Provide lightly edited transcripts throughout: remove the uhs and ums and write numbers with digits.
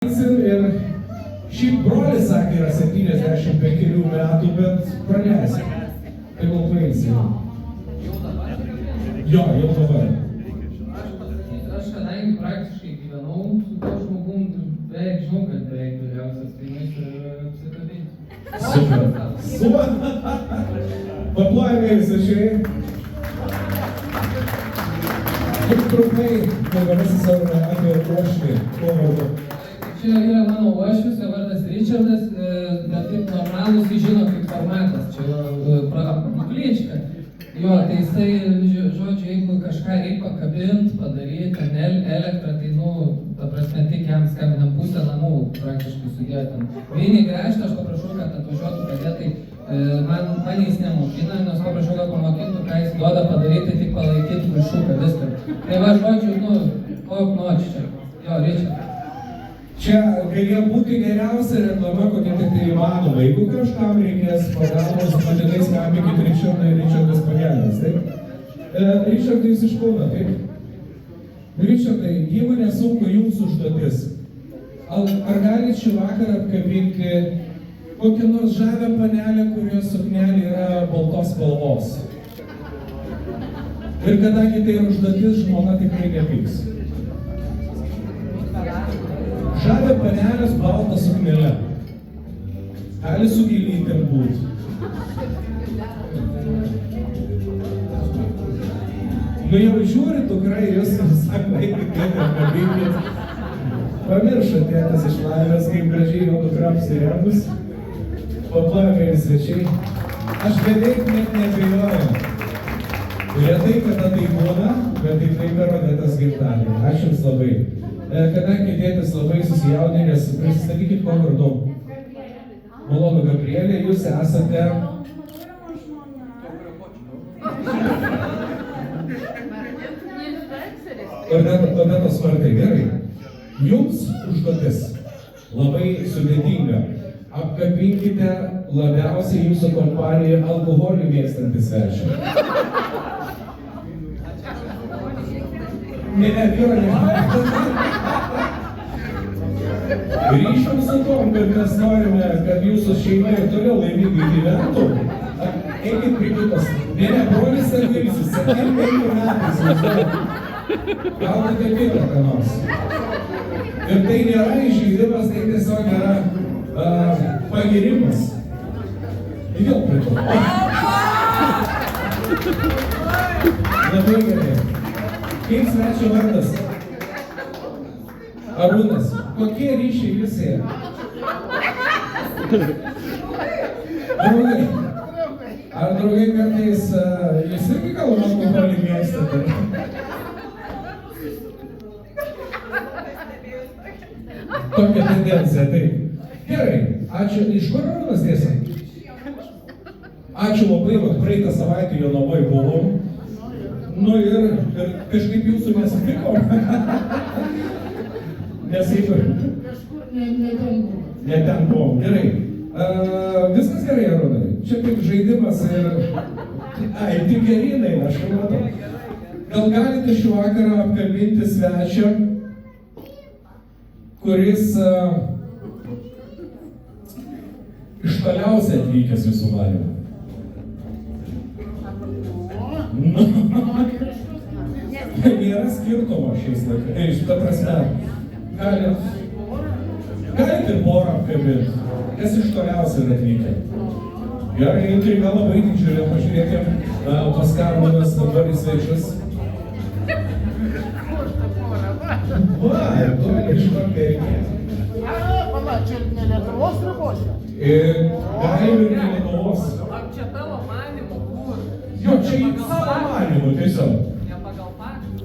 Ir šiaip brolis sakė, yra 75 metų, bet praleisi. Tai gal pailsi. Jo, jau dabar. Aš kadangi praktiškai gyvenau su tuo žmogum, beveik žinau, kad beveik vyriausias, tai mes ir apsikabinti. Super. Super. Paplojame visačiai. Kaip trumpai, kalbamasi savo apie uošvį, kuo vardu. Čia yra mano uošvis, jo vardas Richardas, bet taip normalus jis žino kaip formatas, čia klička. Jo, tai jisai, žodžiu, jeigu kažką reikia pakabinti, padaryti, elektrą, tai, ta prasme, tik jam skambinam pusę namų praktiškai sudėtam. Vienį gręžtą aš paprašau, kad atvažiuotų padėtai, mane jis nemokina, nes paprašau, kad pamokintų, ką jis duoda padaryti, tik palaikyti viršuką, viską. Tai va, žodžiu, kokiu nori čia. Jo, Richard. Čia galėjo būti geriausia reklama, kokia tik tai įmanoma. Jeigu kažkam reikės pagalbos, būtinai skambinkit Richardui ir Richardas pagelbės, taip? Richardai, jūs iš Kauno, taip? Richardai, jeigu nesunku jums užduotis, ar galit šį vakarą apkabinti kokią nors žavę panelę, kurios suknelė yra baltos spalvos? Ir kadangi tai yra užduotis, žmona tikrai nepyks. Žavė panelės baltą suknelę. Gali su gėlytėm būti. Jau žiūri dukra ir jūs sako, eikit tėtę apkabinkit. Pamiršo tėtas iš laimės, kaip gražiai jo dukra apsirengus. Paplojame ir svečiai. Aš beveik net neabejoju. Retai kada tai būna, bet tikrai per Odetės gimtadienį. Ačiū jums labai. Kadangi tėtis labai susijaudinęs, prisistatykit kuo vardu. Malonu, Gabrielė, jūs esate... Odetos vartai, gerai. Jums užduotis labai sudėtinga. Apkabinkite labiausiai jūsų kompaniją alkoholį mėgstantį svečią. Ryšiam su tom, kad mes norime, kad jūsų šeima ir toliau laimingai gyventų. Eikit prie kitos. Ne, brolis Savilis, 75 metais jūs galite kitą ką nors. Ir tai nėra įžeidimas, tai tiesiog yra pagirimas. Ir vėl prie to. Labai gerai. Kaip svečio vardas? Arūnas. Kokie ryšiai jūs yra? Draugai. Ar draugai kartais jūs irgi gal alkoholį mėgstate? Tokia tendencija, taip. Gerai. Ačiū. Iš kur Arūnas tiesa? Ačiū labai, vat praeitą savaitę Jonavoj buvom. Ir kažkaip jūsų nesutikom. Nes jeigu... Ne ten buvom. Gerai. Viskas gerai, Arūnai. Čia kaip žaidimas ir... Tik gerinai, aš jau matau. Gal galite šį vakarą apkalbinti svečią, kuris iš toliausiai atvykęs jūsų manymą? Nėra skirtumo šiais laikais, ta prasme, galit ir porą apkabinti, kas iš toliausiai yra atvykę. Gerai, intriga labai didžiulė, pažiūrėkim, pas Karmanas dabar į svečius. Va, tu iš Vakarės. Pala, čia ne Lietuvos ribose? Galim ir ne Lietuvos. Ar čia tavo manymu kur? Jo, čia į savo manymų tiesiog. Ne pagal faktą.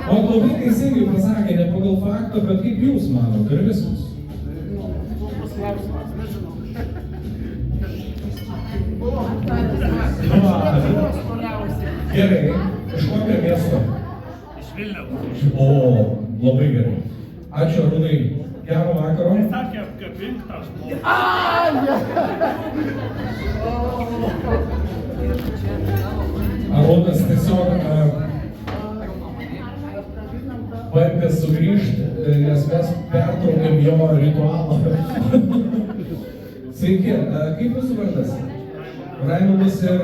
O labai teisingai pasakė, ne pagal faktą, bet kaip jūs manot, ir visus. Trumpas klausimas, nežinau. Gerai, iš kokio miesto? Iš Vilniaus. O, labai gerai. Ačiū, Arūnai. Gero vakaro. Jis sakė apkabint tą žmogų. Arūnas tiesiog bandė sugrįžti nes mes pertraukėm jo ritualą. Sveiki, kaip jūsų vardas? Raimondas ir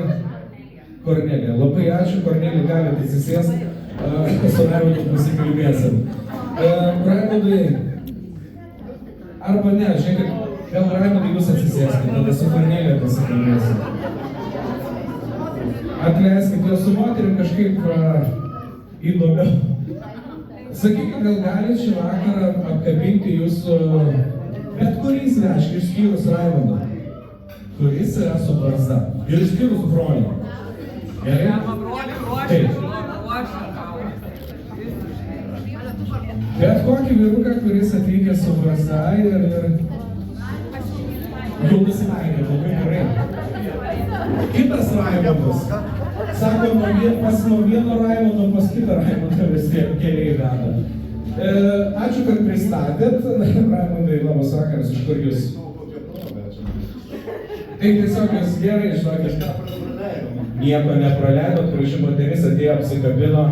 Kornelija. Labai ačiū, Kornelija, galite atsisėsti, su Raimondu pasikalbėsim. Raimondai, arba ne, žiūrėkit, gal Raimondai jūs atsisėskite, tada su Kornelija pasikalbėsim. Atleiskit, jo su moterim kažkaip įdomiau. Sakykit, gal galit šį vakarą apkabinti jūsų bet kurį svečią, išskyrus Raimondą, kuris yra su barzda. Ir išskyrus brolį. Gerai? Taip. Bet kokį vyruką, kuris atvykė su barzda ir jau nusimainė, labai gerai. Kitas Raimondas. Sako, nuo vieno Raimondo pas kitą Raimondą vis tiek keliai veda. Ačiū, kad pristatėt. Raimondai, labas vakaras, iš kur jūs? Tai tiesiog jūs gerai, žinokit, nieko nepraleidot, kur ši moteris atėjo, apsikabino.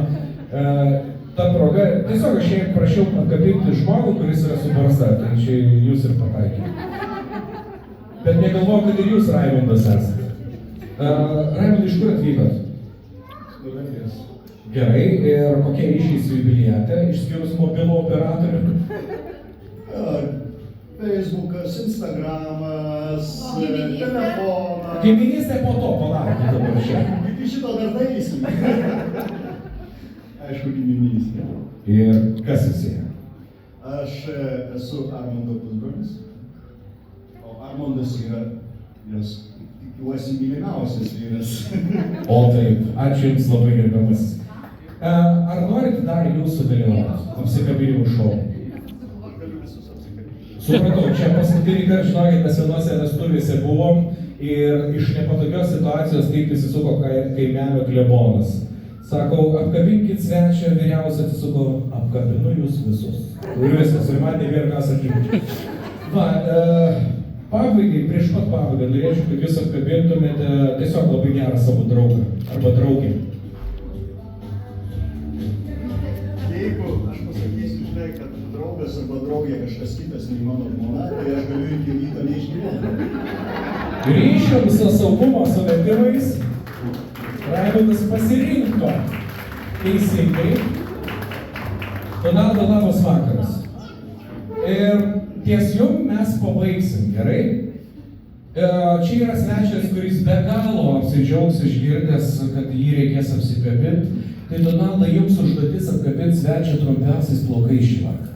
Ta proga, tiesiog aš jai prašiau apkabinti žmogų, kuris yra su barzda, tai čia jūs ir pataikėte. Bet negalvoju, kad ir jūs Raimondas esate. Raimondai, iš kur atvykot? Gerai, ir kokie ryšiai su jubiliate, išskyrus mobilų operatorių? Facebookas, Instagramas, telefonas. Giminystė po to, palaukite dabar čia. Iki šito dar darysim. Aišku, giminystė. Ir kas jis yra? Aš esu Armondo pusbrolis, o Armondas yra jos, tikiuosi, mylimiausias vyras. O taip, ačiū Jums labai gerbiamas. Ar norite dar Jūsų dalyvauti apsikabinimų šou? Galiu visus apsikabinti. Supratau, čia paskutinį kartą, žinokit, mes vienose vestuvėse buvom ir iš nepatogios situacijos taip įsisuko kaimelio klebonas. Sakau, apkabinkit svečią, vyriausią atsisuko, apkabinu jūs visus. Ir viskas, ir man nebėra ką sakyti. Va, pabaigai, prieš pat pabaigą, norėčiau, kad jūs apkabintumėte tiesiog labai gerą savo draugą arba draugę. Jeigu aš pasakysiu, žinai, kad draugas arba draugė kažkas kitas nei mano žmona, tai aš galiu iki ryto neišgyventi. Ryšium su saugumo sumetimais Raimondas pasirinko teisingai. Donaldo, labas vakaras. Ir ties jum mes pabaigsim, gerai? Čia yra svečias, kuris be galo apsidžiaugs išgirdęs, kad jį reikės apsikabinti. Tai Donalda, jums užduotis apkabinti svečią trumpiausiais plaukais šį vakarą.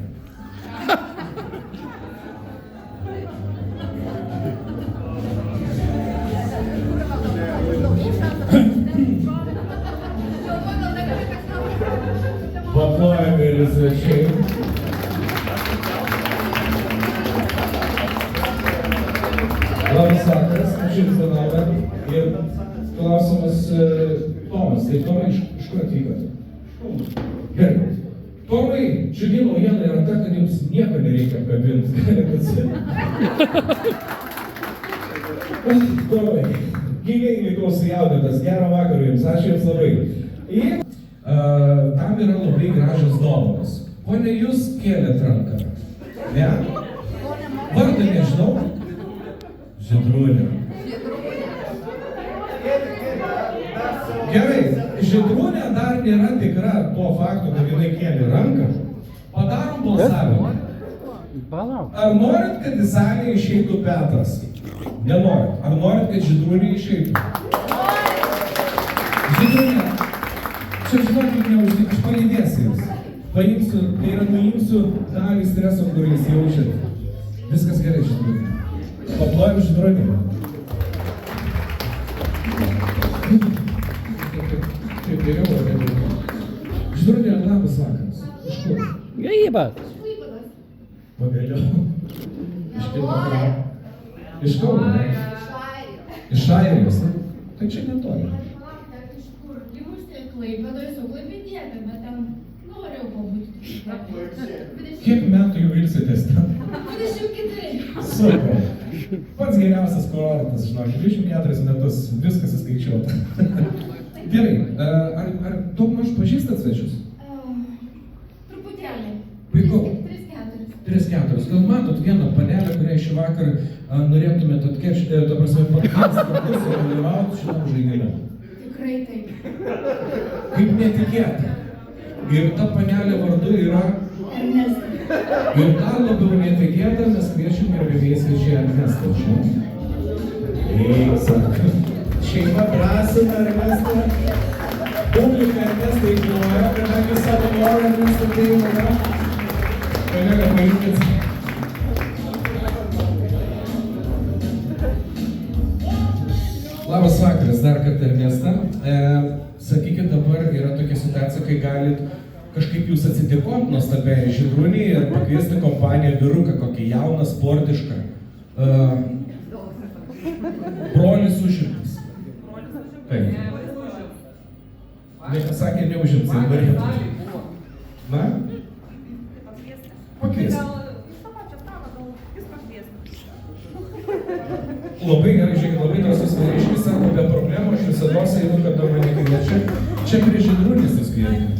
Paplojame ir svečiai. Labas vakaras, aš Jums Donalda. Ir klausimas Tomas. Tai Tomai, iš kur atvykote? Gerai. Tomai, džiugi naujiena yra ta, kad Jums nieko nereikia apkabinti. Tomai, gyviai likau sujaudintas. Gerą vakarą Jums, ačiū Jums labai. Ir tam yra labai gražios dovanos. Pone, Jūs kėlėt ranką. Ne? Vardą nežinau. Žydrūnė. Gerai, Žydrūnė dar nėra tikra tuo faktu, kad jinai kėlė ranką. Padarom balsavimą. Ar norit, kad į salę išeitų Petras? Nenorit. Ar norit, kad Žydrūnė išeitų? Žydrūnė. Čia žinokit, neuždėk, aš palydėsiu Jums. Paimsiu, tai yra nuimsiu dalį streso, kurį Jūs jaučiat. Viskas gerai, Žydrūnė. Paplojam Žydrūnė. Taip geriau, ar ne? Žydrūnė, labas vakaras. Iš kur? Grybas. Pagaliau. Iš kito krašto. Iš Kauno, ne? Iš Airijos, ne? Tai čia netoli. Klaipėdoje su Klaipėdietė, bet ten norėjau pabūti. Kiek metų jau ilsitės ten? 24. Super. Pats geriausias kurortas, žinok, 24 metus, viskas įskaičiuota. Gerai, ar daug maž pažįstat svečius? Truputėlį. Puiku. 3-4. 3-4. Gal matot vieną panelę, kurią šį vakarą norėtumėt atkeršti, ta prasme, pakviesti kartu su dalyvauti šitam žaidime? Tikrai taip. Kaip netikėta. Ir ta panelė vardu yra... Ernestas. Ir dar labiau netikėta, mes kviečiam gerbėjai svečiai Ernestą čia. Sako, šeima drąsina Ernestą. Publika Ernestą ignoruoja, kadangi savo norą Ernestą priima. Kolega, paimkit. Labas vakaras, dar kartą Ernestą. Sakykit, dabar yra tokia situacija, kai galit kažkaip jūs atsitikot nuostabiai Žydrūnį ir pakviesti kompaniją vyruką, kokį jauną, sportišką. Brolis užimtas. Taip. Sakė, neužimtas, jei norėtų. Na? Pakviesti. Labai gerai, žiūrėkit, labai drąsus vyriškis, sako, be problemų, aš visados einu, kada mane kviečia. Čia prie Žydrūnės jūs kvietėte.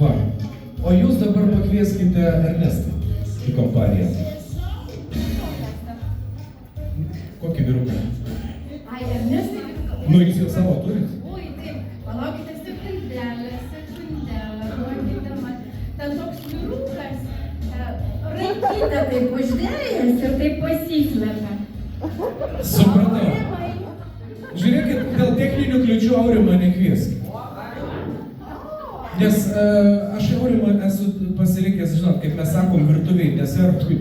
Va. O jūs dabar pakvieskite Ernestą į kompaniją. Kokį vyruką? Ai, Ernestai. Nu, jūs jau savo turit? Oi, taip. Palaukite sekundelę. Duokite man. Ten toks vyrukas. Rankytę taip uždėjęs ir taip pasislepia. Supratau. Žiūrėkit, dėl techninių kliūčių Aurimą nekvieskit. Nes aš Aurimą esu pasirinkęs, žinot, kaip mes sakom, virtuviai, desertui.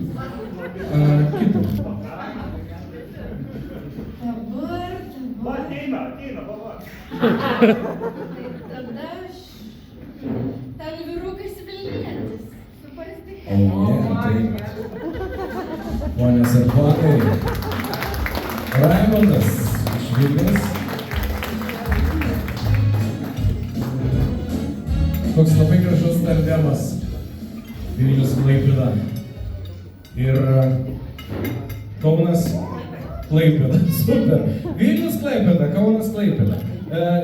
Kitą. Dabar. Ateina, pala. Tai tada aš... Ten vyrukas Vilnietis. Su pazdika. Taip. Ponios ir ponai. Raimondas iš Vilniaus. Toks labai gražus tandemas. Vilnius Klaipėda. Ir Kaunas Klaipėda. Super. Vilnius Klaipėda, Kaunas Klaipėda.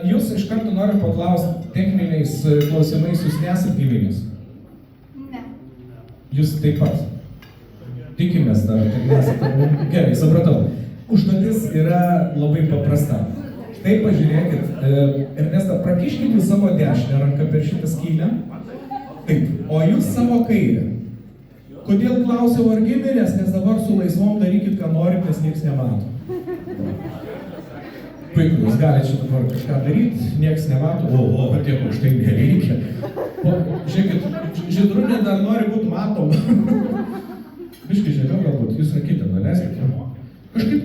Jūs iš karto noriu paklausti techniniais klausimais, jūs nesat gyvinis? Ne. Jūs taip pat. Tikimės dar, kad nesate. Gerai, supratau. Užduotis yra labai paprasta. Štai pažiūrėkit, Ernestą, prakiškite savo dešinę ranką per šitą skylę. Taip, o jūs savo kairę. Kodėl klausiau ar giminės, nes dabar su laisvom darykit, ką norit, nes nieks nemato. Puiku, jūs galite čia dabar kažką daryti, nieks nemato, o tiek už tai nereikia. Žiūrėkit, Žydrūnė dar nori būti matoma. Biškai žemiau galbūt, jūs rankytę nuleiskit. Kažkaip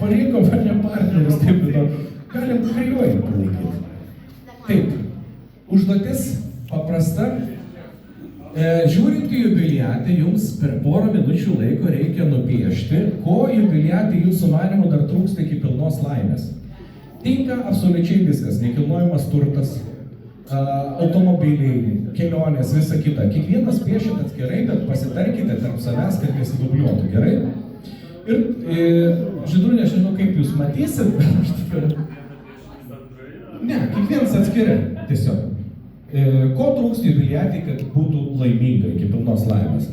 parinkom ar ne partnerius, taip, galim kariuojant palaikyti. Taip, užduotis paprasta. Žiūrint į jubiliatą, jums per porą minučių laiko reikia nupiešti, ko jubiliatą jūsų manymu dar trūksta iki pilnos laimės. Tinka absoliučiai viskas, nekilnojamas turtas, automobiliai, kelionės, visa kita. Kiekvienas piešit atskirai, bet pasitarkite tarp savęs, kad nesidubliuotų, gerai? Ir Žydrūnė, aš nežinau, kaip jūs matysit, bet aš tikiu. Ne, kiekvienas atskirai, tiesiog. Ko trūksta jubiliatui, kad būtų laiminga iki pilnos laimės?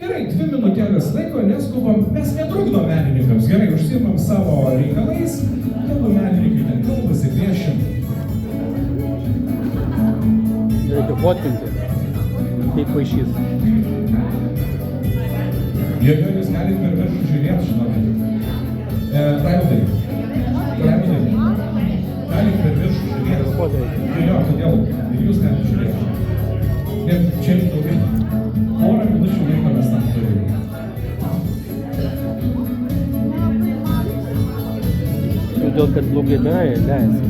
Gerai, 2 minutėlės laiko, neskubam, mes netrukdom menininkams, gerai, užsiimam savo reikalais, kalbu menininkai ten kalbasi, piešim. Reikia fotkinti, kaip paišys. Jūs galite per viršų žiūrėti, žinokit. Raimundai, galite per viršų žiūrėti. Jo, todėl ir jūs galite žiūrėti. Ir čia daugiau, porą minučių laiko mes tam turime. Todėl, kad blogai darai, leisk.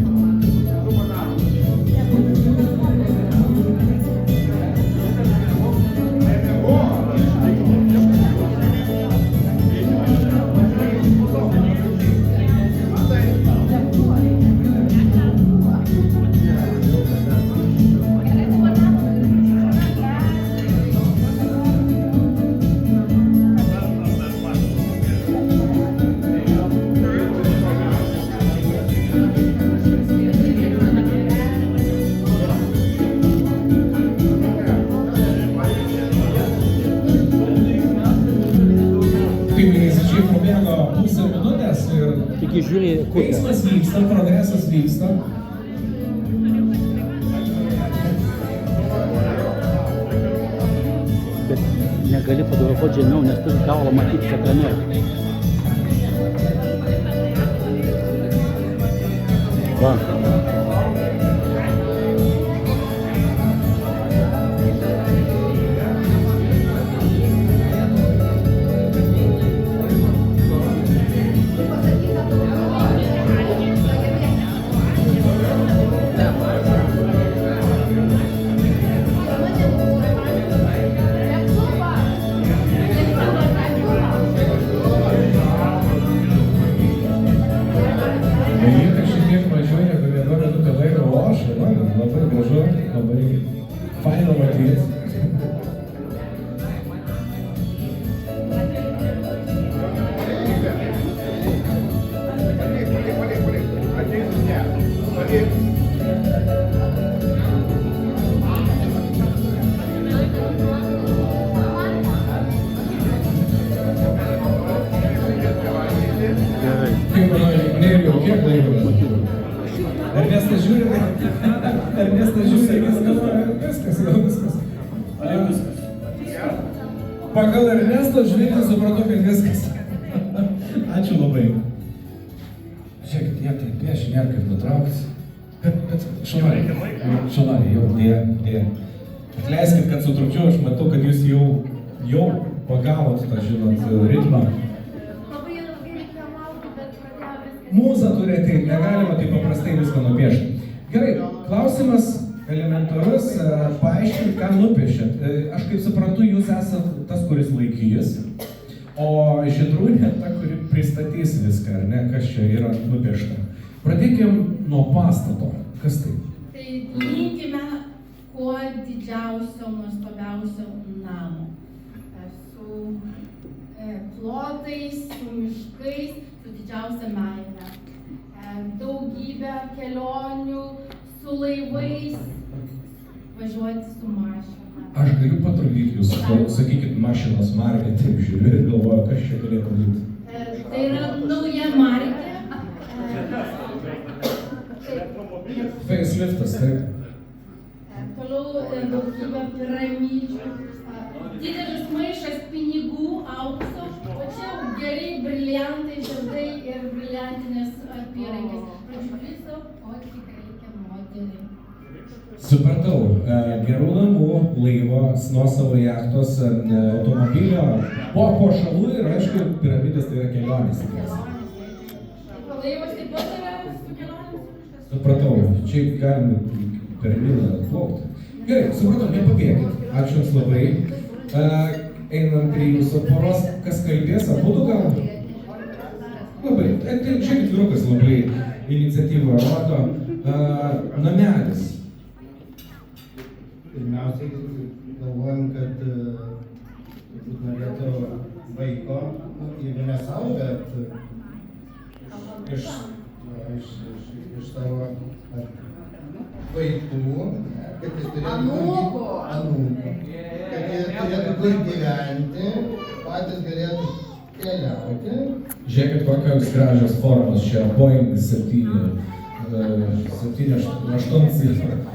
liko pusę minutės ir Tik žiūri, kur. veiksmas vyksta, progresas vyksta. Bet negali fotografuoti žemiau, nes turi galvą matyti ekrane. Va. Lieka šiek tiek mažiau negu 1 minutė laiko, o aš, labai gražu, labai faina matyti. Gerai. Kaip manai, Nerijau, kiek laiko mes turim? Ernestas žiūri, viskas. Pagal Ernesto žvilgsnį supratau, kad viskas. Ačiū labai. Žiūrėkit, jie tai piešia, nėra kaip nutraukti. Bet šalariai, jau dėja. Atleiskit, kad sutrukdžiau, aš matau, kad jūs jau pagavot tą, žinot, ritmą. Labai ilgai reikia laukti, bet pradėjo viskas. Mūza turi ateiti, negalima taip paprastai viską nupiešti. Gerai, klausimas elementarus, paaiškink, ką nupiešėt. Aš kaip suprantu, jūs esat tas, kuris laikys, o Žydrūnė ta, kuri pristatys viską, ar ne, kas čia yra nupiešta. Pradėkim nuo pastato. Kas tai? Tai linkime kuo didžiausio, nuostabiausio namo. Su plotais, su miškais, su didžiausia meile. Daugybė kelionių, su laivais, važiuoti su mašina. Aš galiu patrukdyti jūs, sakykit, mašinos markę, taip žiūriu ir galvoju, kas čia galėtų būti. Tai yra nauja markė. Faceliftas, taip. Toliau daugybė piramidžių. Didelis maišas pinigų, aukso, o čia geri briliantai, žiedai ir briliantinės apyrankės. Žodžiu, viso, ko tik reikia moteriai. Supratau, gerų namų, laivo, nuosavo jachtos, automobilio, po šalų ir aišku, piramidės tai yra kelionės. Laivas taip pat yra su kelionėmis. Supratau, čia galim per Milą plaukti. Gerai, supratau, nepabėgit. Ačiū Jums labai. Einam prie Jūsų poros, kas kalbės, abudu gal? Labai, žiūrėkit, vyrukas labai iniciatyvą rodo. Namelis. Pirmiausiai galvojam, kad turbūt norėtų vaiko, jeigu ne savo, bet iš savo vaikų, kad jis turėtų anūkų, kad jie turėtų kur gyventi, patys galėtų keliauti. Žiūrėkit, kokios gražios formos čia, Boeing 787.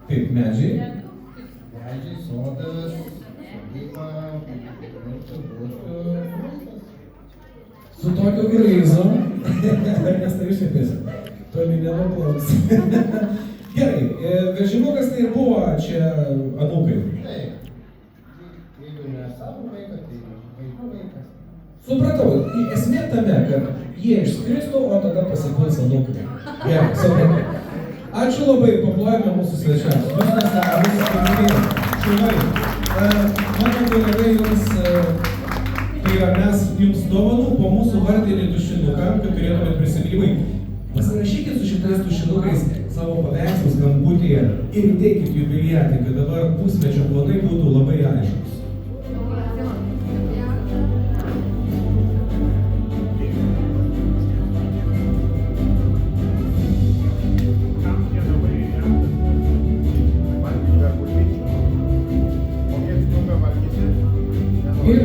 Taip, medžiai. Medžiai, sodas, sodyba, Su tokiu greizu. Nes tai išėpės. Toli nenuplauks. Gerai, vežimukas tai buvo čia anūkai. Taip. Jeigu ne savo vaikas, tai vaikų vaikas. Supratau, esmė tame, kad jie išskristų, o tada pasipils anūkai. Gerai, supratau. Ačiū labai, paplojame mūsų svečiams. Jūs nesame, mūsų kaimynai, šeimai. Mano kolega jums, tai yra mes jums dovanų po mūsų vardinį tušinuką, kad turėtumėt prisiminimai. Pasirašykit su šitais tušinukais savo paveikslus gambutyje ir įteikit jubiliatį, kad dabar pusmečio planai būtų labai aiškus.